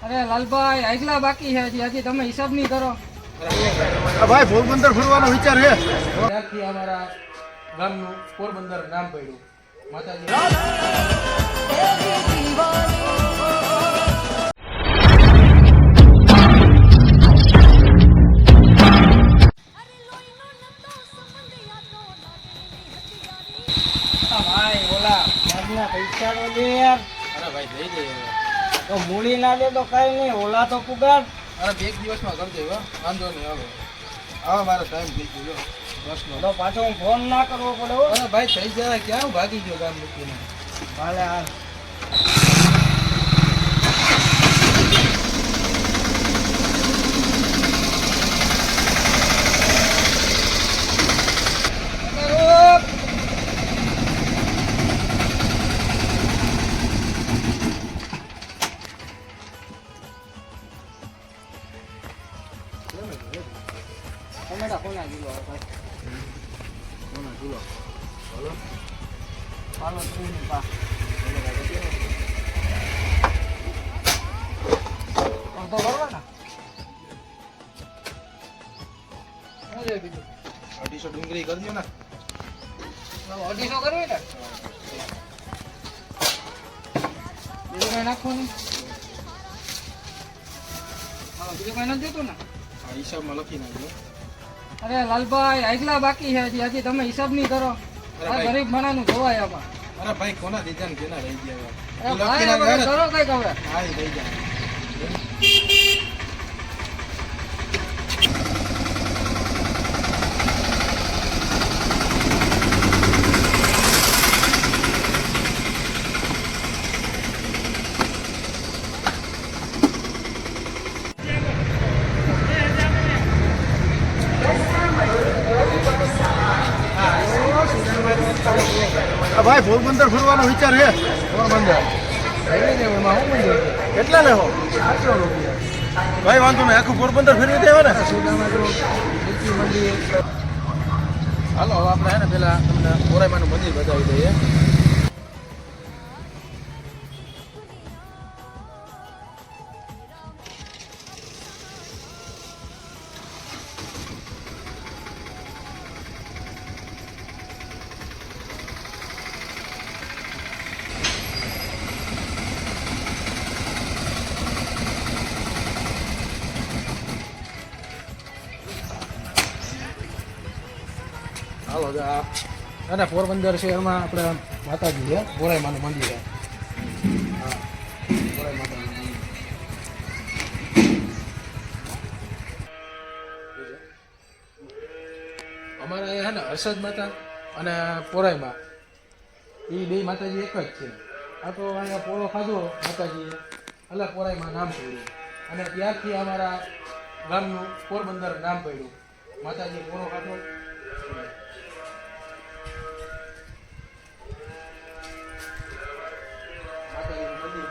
અરે લાલભાઈ આગલા બાકી છે હજી તમે હિસાબ નહીં કરો. ભાઈ પોરબંદર ફરવાનો વિચાર છે. ત્યારથી અમારા ગામનું પોરબંદર નામ પડ્યું. માતાજી ભાઈ ઓલા મારના પૈસા નો દે યાર. અરે ભાઈ થઈ જાય હવે. તો મૂડી ના દે તો કઈ નહીં, ઓલા તો પુગાર. અરે બે એક દિવસમાં કરજો હવે, વાંધો નહીં. હવે હવે મારો ટાઈમ થઈ ગયો બસનો. તો પાછો હું ફોન ના કરવો પડે હો. અરે ભાઈ થઈ જાય, ક્યાં હું ભાગી ગયો ગામ મૂકીને. હાલે હાલ. ટમેટા કોના કિલો આવે ભાઈ? કોના ચૂલો? પાલો ત્રીસની પા. અડધો બરોબર ને? શું છે બીજું? 250 ડુંગળી કરજો ને. 250 કરવી ને? બીજું કઈ નાખવાનું? બીજું કઈ નથી દેતું ને? આ હિસાબમાં લખી નાખજો. અરે લાલભાઈ આગલા બાકી છે હજી તમે હિસાબ નહીં કરો. અરે આ ભાઈ. ગરીબ માણસનું જોવાય આમાં. અરે ભાઈ કોના દીધા ને કેના રહી ગયા હવે? અરે લખી ભાઈ નાખજો હવે ને. કરો કઈક હવે. હા એ થઈ જાય. ભાઈ પોરબંદર ફરવાનો વિચાર છે. પોરબંદર થઈ જાય એમાં શું મળી જાય? કેટલા લેવો? 800 રૂપિયા. ભાઈ વાંધો નહીં, આખું પોરબંદર ફેરવી દેવા ને. સુદામા જો નીચી મંદિર. હાલો હવે આપણે હે ને પેલા તમને પોરાઈમાનું મંદિર બતાવી દઈએ. હાલો અને પોરબંદર શહેરમાં આપણે માતાજી છે, પોરાઈમાનું મંદિર છે. હા પોરાઈ માતાનું મંદિર. અમારે અહીંયા છે ને હર્ષદ માતા અને પોરાઈમાં એ બે માતાજી એક જ છે. આ તો અહીંયા પોળો ખાધો માતાજીએ એટલે પોરાઈમાં નામ પડ્યું અને ત્યારથી અમારા ગામનું પોરબંદર નામ પડ્યું. માતાજીએ પોળો ખાધો. માતાજીનું મંદિર.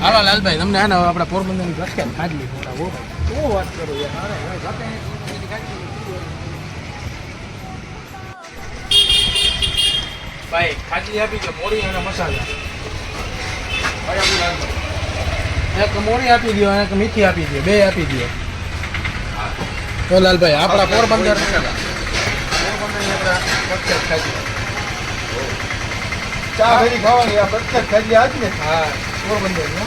હાલો લાલભાઈ, તમને હે ને હવે આપણા પોરબંદરની પ્રખ્યાત ખાટલી ખવડાવો ભાઈ. શું વાત કરું યાર? અરે ભાઈ જાતે પોરબંદરની ખાટલી ભાઈ ખાટલી આપી દો, મોરી અને મસાલા. ભાઈ આપી લાલભાઈ એક મોરી આપી દો અને એક મીઠી આપી દો, બે આપી દો. તો લાલભાઈ આપણા પોરબંદરની આપણા પ્રખ્યાત ખાટલી. ચા ભેરી ખાવાની આ પ્રખ્યાત ખાઈ આજ ને. હા પોરબંદર નો.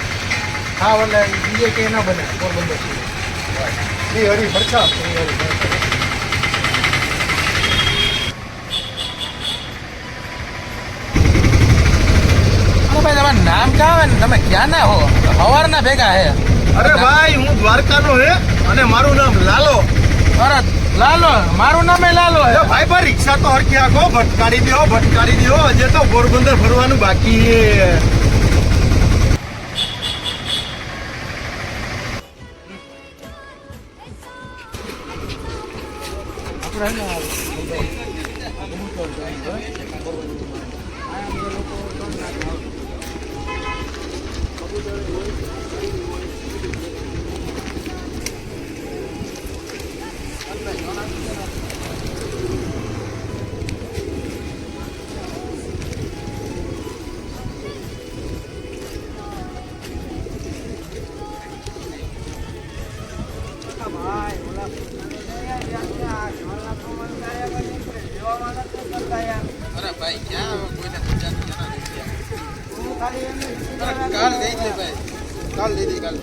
હા એટલે બીજે કે ના બને પોરબંદર એ હરી ભરછા. ભાઈ તમારું નામ ક્યાં આવે ને તમે ક્યાં ના હો? હવારના ભેગા હે. અરે ભાઈ હું દ્વારકાનો હે અને મારું નામ લાલો. અરે લાલો, મારું નામે લાલો હે. ભાઈ ભાઈ રિક્ષા તો હરખી આખો ભટકાડી દો હજે તો પોરબંદર ફરવાનું બાકી છે. આપણે હે ને આ કબૂતર જાય છે. આ બધા લોકો ત્રણ લાખ આવે. કબૂતર હોય અરે ભાઈ ક્યાં કોઈને ગુજરાતી જણા નથી. કાલ ગઈ છે ભાઈ, કાલ લીધી કાલે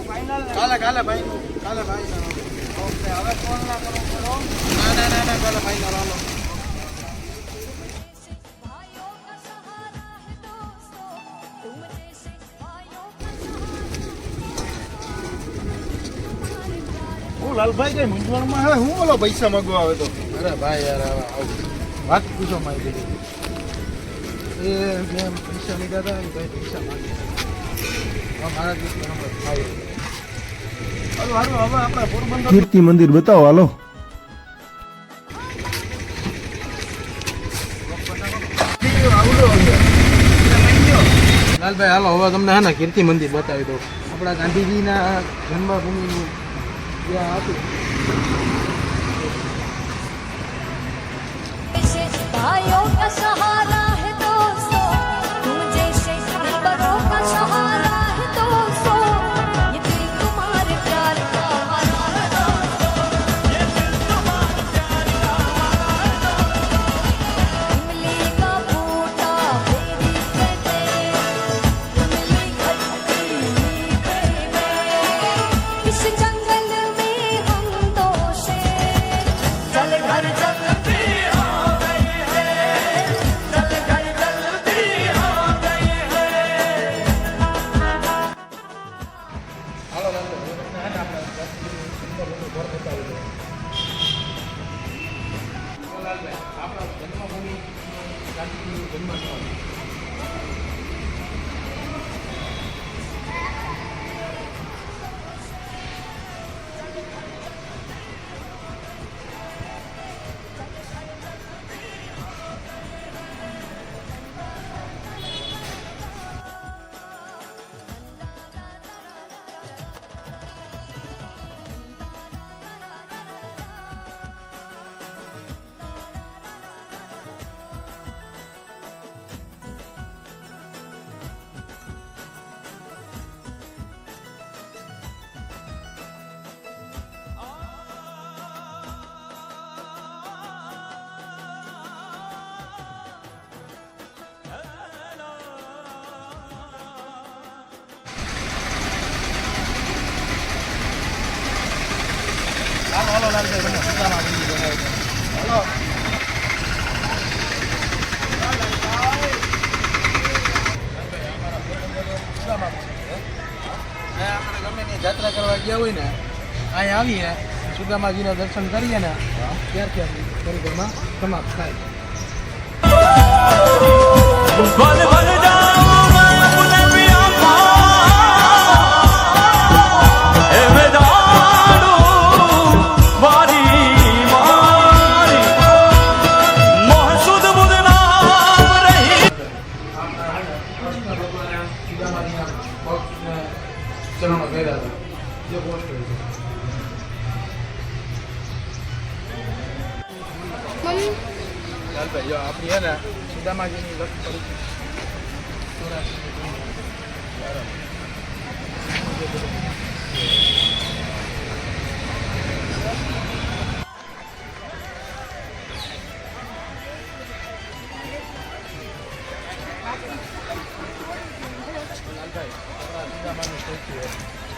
ભાઈ કાલે ભાઈ ના કાલે ભાઈ ના લાલો. લાલભાઈ કઈ મૂંઝવણમાં હવે હું બોલો પૈસા માંગવા આવે તો. અરે ભાઈ યાર આવું વાત પૂછો મારી દીધી. એ મેં પૈસા લીધા હતા ને ભાઈ પૈસા માંગી મારા દિવસ ખાઈ હારું હવે આપણે પોરબંદર કીર્તિ મંદિર બતાવો હાલો. લાલભાઈ હાલો હવે તમને હે ને કીર્તિ મંદિર બતાવી દઉં. આપણા ગાંધીજીના જન્મભૂમિનું ત્યાં હતું. भाइयों का सहारा है दोस्तों, तुम जैसे बड़ों का सहारा है दोस्तों, ये दिल तुम्हारे प्यार का हमारा है दोस्तों, ये दिल तुम्हारे प्यार का हमारा है दोस्तों। इमली का बूटा मेरी कहते, इमली खट्टी मीठे में, इस जंगल में हम दो से चल घर चलते હાલો લાલભાઈ હવે તમને હે ને આપણા ગાંધીજીનું જન્મભૂમિ ઘર બતાવી દઉં. હાલો લાલભાઈ આપણા જન્મભૂમિ ગાંધીજીનું જન્મસ્થળ. હાલો લાલભાઈ મને સુદામા મંદિર બનાવી દો. હાલો સુદામા મંદિર છે. આપણે ગમે ત્યાં જાત્રા કરવા ગયા હોય ને અહીં આવીએ સુદામાજીના દર્શન કરીએ ને ત્યારથી આપણી પરિક્રમા સમાપ્ત થાય. ચરણો કર્યા હતા જે પોસ્ટ હોય છે. લાલભાઈ જો આપણી હે ને સુદામાજીની લક્ષ પડી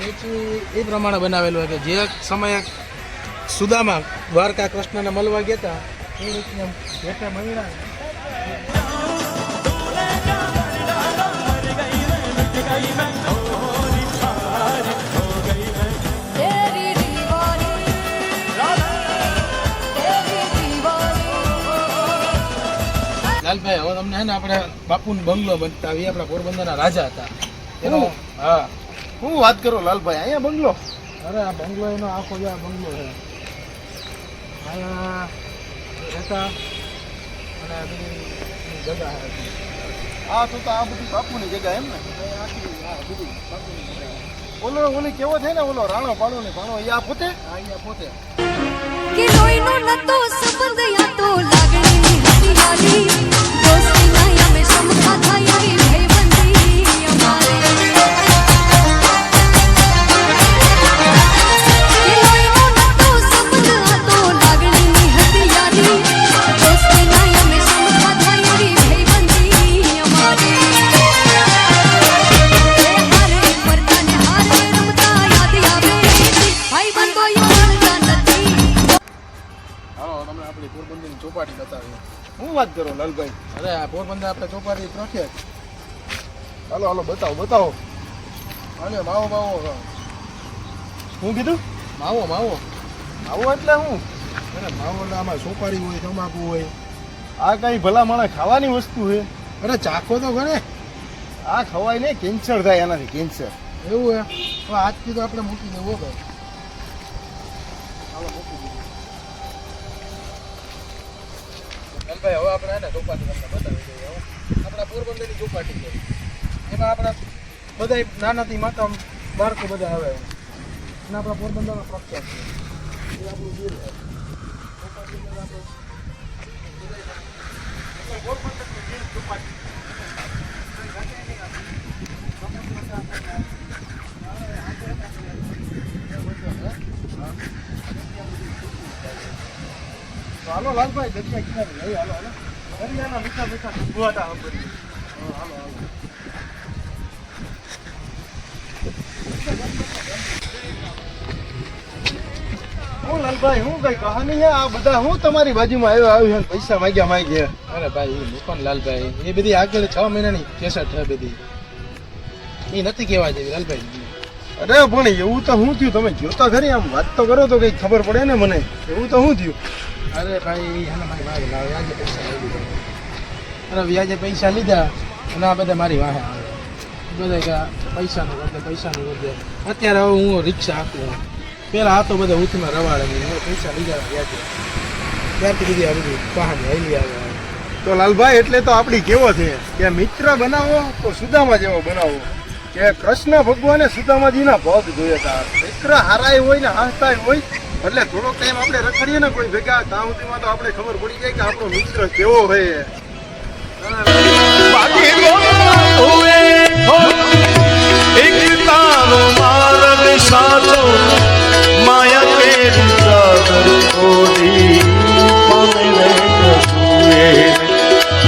સ્ટેચ્યુ એ પ્રમાણે બનાવેલું હોય કે જે સમયે સુદામા દ્વારકા કૃષ્ણને મળવા ગયા હતા એ રીતના ભેટે મળ્યા. લાલભાઈ હવે તમને હે ને આપણે બાપુનો બંગલો બતાવીએ. આપણા પોરબંદરના રાજા હતા એનો. હા હું વાત કરો લાલભાઈ, અહીંયા બંગલો? અરે આ બંગલો એનો આખો જે આ બંગલો છે અહીંયા રહેતા અને બધી જગા હતી. આ તો આ બધી બાપુની જગ્યા એમ ને આખી આ બધી બાપુની જગા. ઓલી કેવો થાય ને ઓલો રાણો પાડો ને ભાણો એ આ પોતે અહીંયા પોતે કે લોહીનો નતો સંબંધ યા તો લાગણીની હરિયાળી દોસ્તીના યમે સમખા થાય એવી ભયબંધી અમારે કે લોહીનો નતો સંબંધ આ તો લાગણીની હરિયાળી દોસ્તીના યમે સમખા થાય એવી ભયબંધી અમારે હારે પરતાને હારે રમતા યાદ આવે ભાઈબંધો યાર નથી. હાલો તમને આપણી પોરબંદરની ચોપાટી બતાવીએ. શું વાત કરો લાલભાઈ? અરે આ પોરબંદર આપણે ચોપાટી પ્રખ્યાત. હાલો હાલો બતાવો અને માવો માવો હું કીધું માવો માવો આવું એટલે હું અરે માવો એટલે આમાં સોપારી હોય તમાકુ હોય. આ કઈ ભલા માણસ ખાવાની વસ્તુ છે? અરે ચાખો તો ગણે આ ખવાય નહીં, કેન્સર થાય એનાથી, કેન્સર. એવું હે તો આજથી તો આપણે મૂકી દેવો ભાઈ. હાલો મૂકી દીધું. ભાઈ હવે આપણે એને ચોપાટી તમને બતાવી દઈએ. હવે આપણા પોરબંદરની ચોપાટી છે એમાં આપણા બધા નાનાથી માતા બાળકો બધા આવે અને આપણા પોરબંદરનો પ્રખ્યાત છે એ આપણું ગીર છે. ચોપાટીની અંદર આપણે પોરબંદરની ગીર ચોપાટી. તો હાલો લાલભાઈ દરિયા કિનારે લઈ હાલો હાલો દરિયાના મીઠા મીઠા ગુવાટા સાંભળીએ. હાલો હાલો હું લાલભાઈ હું કઈ કહાની છે? આ બધા હું તમારી બાજુમાં આવ્યા પૈસા માંગ્યા. અરે ભાઈ એ મુકન લાલભાઈ એ બધી આગળ 6 મહિનાની કેસેટ છે બધી એ નથી કહેવા જેવી લાલભાઈ. અરે પણ એવું તો શું થયું? તમે જોતા ખરી, આમ વાત તો કરો તો કઈ ખબર પડે ને મને. એવું તો શું થયું? અરે ભાઈ એને મારી વાહે લાવે વ્યાજે પૈસા લઈ લીધા. અરે વ્યાજે પૈસા લીધા અને આ બધા મારી વાહે આવે બધા કે પૈસાનું વધે. અત્યારે હવે હું રિક્ષા આપું. પહેલાં આ તો બધા ઉથમાં રવાડે મેં પૈસા લીધા વ્યાજે ત્યારથી બધી આ બધી કહાની હાલી આવે. તો લાલભાઈ એટલે તો આપણી કેવો છે કે મિત્ર બનાવો તો સુદામા જેવો બનાવો. કે કૃષ્ણ ભગવાને સુદામાજીના પગ જોયા હતા. મિત્ર હારાય હોય ને હાંસતા હોય એટલે થોડોક ટાઈમ આપણે રખડીએ ને કોઈ ભેગા ત્યાં સુધીમાં તો આપણે ખબર પડી જાય કે આપણો મિત્ર કેવો હોય. એક